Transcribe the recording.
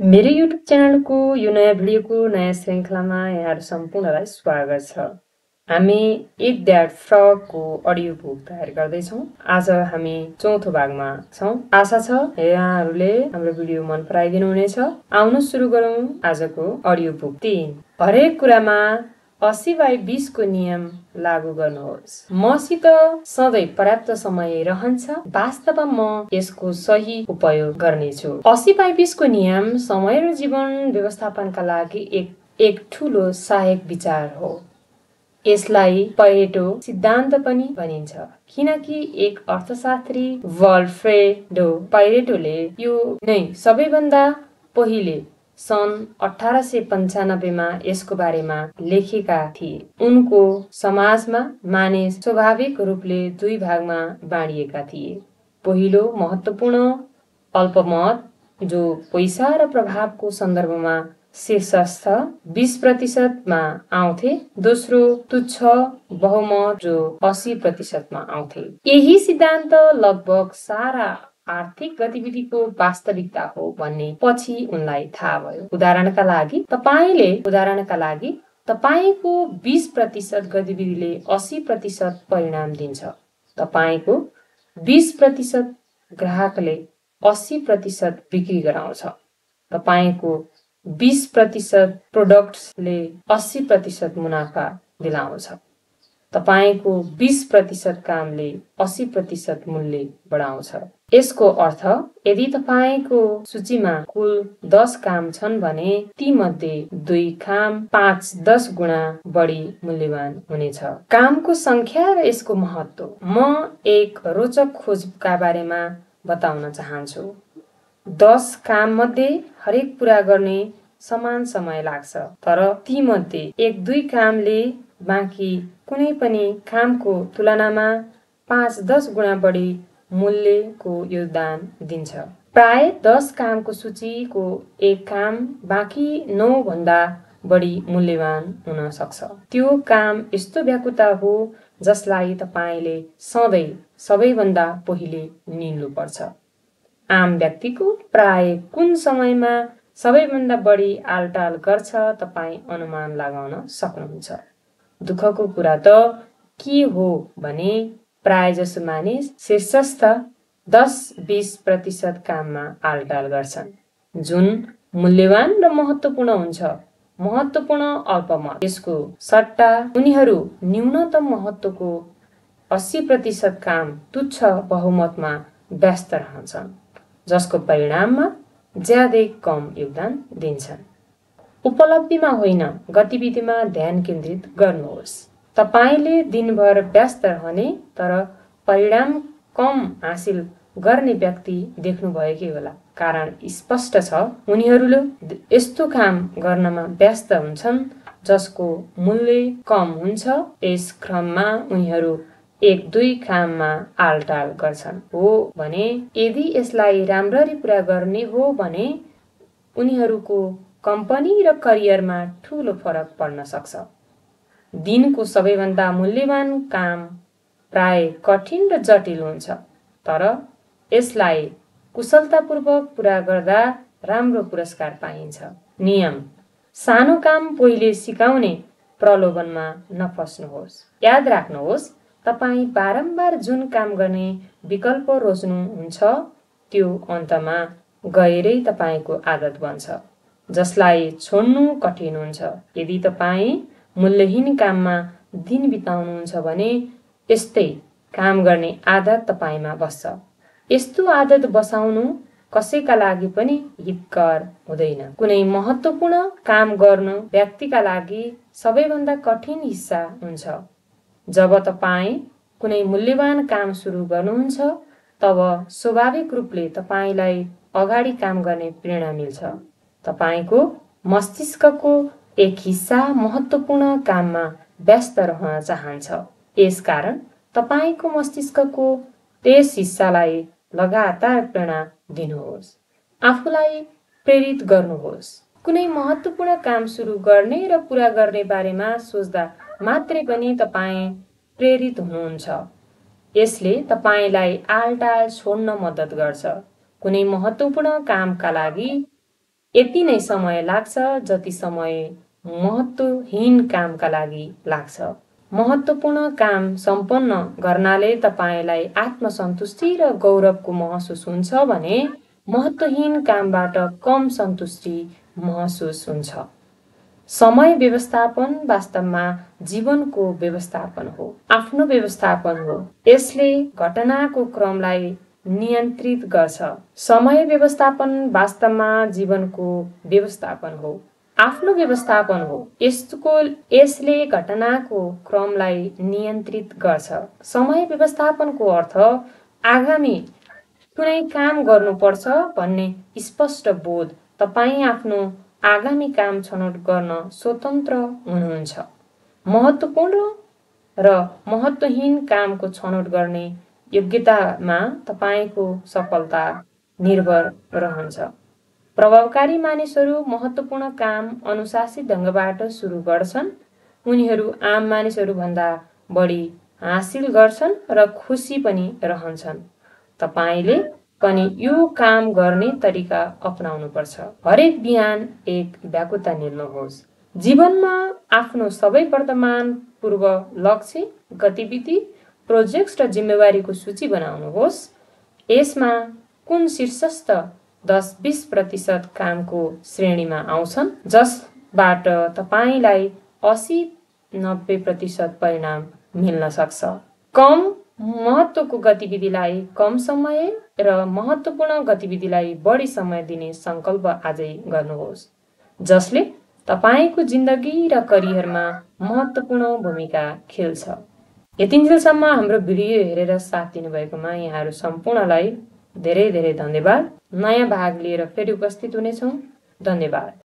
मेरो युट्युब च्यानलको यो नयाँ भिडियोको नयाँ श्रृङ्खलामा यहाँहरू सम्पूर्णलाई स्वागत छ। हामी इट द्याट फ्रगको अडियो बुक तयार गर्दैछौँ। आज हामी चौथो भागमा छौँ। आशा छ यहाँहरूले हाम्रो भिडियो मन पराइदिनु हुनेछ। आउनु सुरु गरौँ आजको अडियो बुक 3। हरेक कुरामा 80/20 को नियम लागू गर्नुहोस्। मसित सधैँ पर्याप्त समय रहन्छ। वास्तवमा म यसको सही उपयोग गर्नेछु। 80/20 को नियम समय र जीवन व्यवस्थापनका लागि एक ठूलो सहायक विचार हो। यसलाई परेटो सिद्धान्त पनि भनिन्छ, किनकि एक अर्थशास्त्री वल्फ्रेडो परेटोले यो नै सबैभन्दा पहिले सन् 1895 मा यसको बारेमा लेखेका थिए। उनको समाजमा मानिस स्वाभाविक रूपले दुई भागमा बाँडिएका थिए। पहिलो महत्त्वपूर्ण अल्पमत, जो पैसा र प्रभावको सन्दर्भमा शीर्षस्थ 20% मा आउँथे। दोस्रो तुच्छ बहुमत, जो 80% मा आउँथे। यही सिद्धान्त लगभग सारा आर्थिक गतिविधिको वास्तविकता हो भन्ने पछि उनलाई थाहा भयो। उदाहरणका लागि तपाईको 20% गतिविधिले 80% परिणाम दिन्छ। तपाईको 20% ग्राहकले 80% बिक्री गराउँछ। तपाईको 20% प्रोडक्ट्सले 80% मुनाफा दिलाउँछ। तपाईको 20% कामले 80% मूल्य बढाउँछ। यसको अर्थ यदि तपाईको सूचीमा कुल 10 काम छन् भने तीमध्ये 2 काम 5-10 गुणा बढी मूल्यवान हुनेछ। कामको संख्या र यसको महत्त्व। म एक रोचक खोजका बारेमा बताउन चाहन्छु। 10 काम मध्ये हरेक पूरा गर्ने समान समय लाग्छ, तर तीमध्ये 1-2 कामले बाँकी कुनै पनि कामको तुलनामा 5-10 गुणा बढी मूल्यको योगदान दिन्छ। प्राय 10 कामको सूचीको एक काम बाँकी 9 भन्दा बढी मूल्यवान हुन सक्छ। त्यो काम यस्तो व्याकुता हो जसलाई तपाईले सधैँ सबैभन्दा पहिले निल्नुपर्छ। आम व्यक्तिको प्राय कुन समयमा सबैभन्दा बढी आलटाल गर्छ तपाई अनुमान लगाउन सक्नुहुन्छ। दुःखको कुरा त के हो भने प्रायजसो मानिस शीर्षस्थ 10-20% काममा आलटाल गर्छन्, जुन मूल्यवान र महत्त्वपूर्ण हुन्छ। महत्त्वपूर्ण अल्पमत। यसको सट्टा उनीहरू न्यूनतम महत्त्वको 80% काम तुच्छ बहुमतमा व्यस्त रहन्छन्, जसको परिणाममा ज्यादै कम योगदान दिन्छन्। उपलब्धिमा होइन, गतिविधिमा ध्यान केन्द्रित गर्नुहोस्। तपाईले दिनभर व्यस्त रहने तर परिणाम कम हासिल गर्ने व्यक्ति देख्नुभएकै होला। कारण स्पष्ट छ, उनीहरूले यस्तो काम गर्नमा व्यस्त हुन्छन् जसको मूल्य कम हुन्छ। यस क्रममा उनीहरू 1-2 काममा आलटाल गर्छन्। हो भने यदि यसलाई राम्ररी पूरा गर्ने हो भने उनीहरूको कम्पनी र करियरमा ठूलो फरक पर्न सक्छ। दिनको सबैभन्दा मूल्यवान काम प्राय कठिन र जटिल हुन्छ, तर यसलाई कुशलतापूर्वक पूरा गर्दा राम्रो पुरस्कार पाइन्छ। नियम: सानो काम पहिले सिकाउने प्रलोभनमा नफस्नुहोस्। याद राख्नुहोस्, तपाई बारम्बार जुन काम गर्ने विकल्प रोज्नुहुन्छ त्यो अन्तमा गएरै तपाईको आदत बन्छ, जसलाई छोड्नु कठिन हुन्छ। यदि तपाई मूल्यहीन काममा दिन बिताउनुहुन्छ भने यस्तै काम गर्ने आदत तपाईमा बस्छ। यस्तो आदत बसाउनु कसैका लागि पनि हितकर हुँदैन। कुनै महत्त्वपूर्ण काम गर्नु व्यक्तिका लागि सबैभन्दा कठिन हिस्सा हुन्छ। जब तपाई कुनै मूल्यवान काम सुरु गर्नुहुन्छ, तब स्वाभाविक रूपले तपाईलाई अगाडि काम गर्ने प्रेरणा मिल्छ। तपाईको मस्तिष्कको एक हिस्सा महत्त्वपूर्ण काममा व्यस्त रहन चाहन्छ। यसकारण तपाईको मस्तिष्कको त्यस हिस्सालाई लगातार प्रेरणा दिनुहोस्। आफूलाई प्रेरित गर्नुहोस्। कुनै महत्त्वपूर्ण काम सुरु गर्ने र पूरा गर्ने बारेमा सोच्दा मात्रै पनि तपाई प्रेरित हुनुहुन्छ। यसले तपाईलाई आलटाल छोड्न मद्दत गर्छ। कुनै महत्त्वपूर्ण कामका लागि यति नै समय लाग्छ जति समय महत्त्वहीन कामका लागि लाग्छ। महत्त्वपूर्ण काम सम्पन्न गर्नाले तपाईँलाई आत्मसन्तुष्टि र गौरवको महसुस हुन्छ भने महत्त्वहीन कामबाट कम सन्तुष्टि महसुस हुन्छ। समय व्यवस्थापन वास्तवमा जीवनको व्यवस्थापन हो, आफ्नो व्यवस्थापन हो। यसले घटनाको क्रमलाई नियन्त्रित गर्छ। समय व्यवस्थापन वास्तवमा जीवनको व्यवस्थापन हो, आफ्नो व्यवस्थापन हो। यसले घटनाको क्रमलाई नियन्त्रित गर्छ। समय व्यवस्थापनको अर्थ आगामी कुनै काम गर्नुपर्छ भन्ने स्पष्ट बोध। तपाईँ आफ्नो आगामी काम छनौट गर्न स्वतन्त्र हुनुहुन्छ। महत्त्वपूर्ण र महत्त्वहीन कामको छनौट गर्ने योग्यतामा तपाईँको सफलता निर्भर रहन्छ। प्रभावकारी मानिसहरू महत्त्वपूर्ण काम अनुशासित ढङ्गबाट सुरु गर्छन्। उनीहरू आम मानिसहरूभन्दा बढी हासिल गर्छन् र खुसी पनि रहन्छन्। तपाईले पनि यो काम गर्ने तरिका अपनाउनुपर्छ। हरेक बिहान एक व्याकुता निल्नुहोस्। जीवनमा आफ्नो सबै वर्तमान पूर्व लक्ष्य, गतिविधि, प्रोजेक्ट र जिम्मेवारीको सूची बनाउनुहोस्। यसमा कुन शीर्षस्थ 10-20% कामको श्रेणीमा आउँछन् जसबाट तपाईलाई 80-90% परिणाम मिल्न सक्छ। कम महत्त्वको गतिविधिलाई कम समय र महत्त्वपूर्ण गतिविधिलाई बढी समय दिने सङ्कल्प आजै गर्नुहोस्, जसले तपाईको जिन्दगी र करियरमा महत्त्वपूर्ण भूमिका खेल्छ। यतिन्जेलसम्म हाम्रो भिडियो हेरेर साथ दिनुभएकोमा यहाँहरू सम्पूर्णलाई धेरै धेरै धन्यवाद। नयाँ भाग लिएर फेरि उपस्थित हुनेछौँ। धन्यवाद।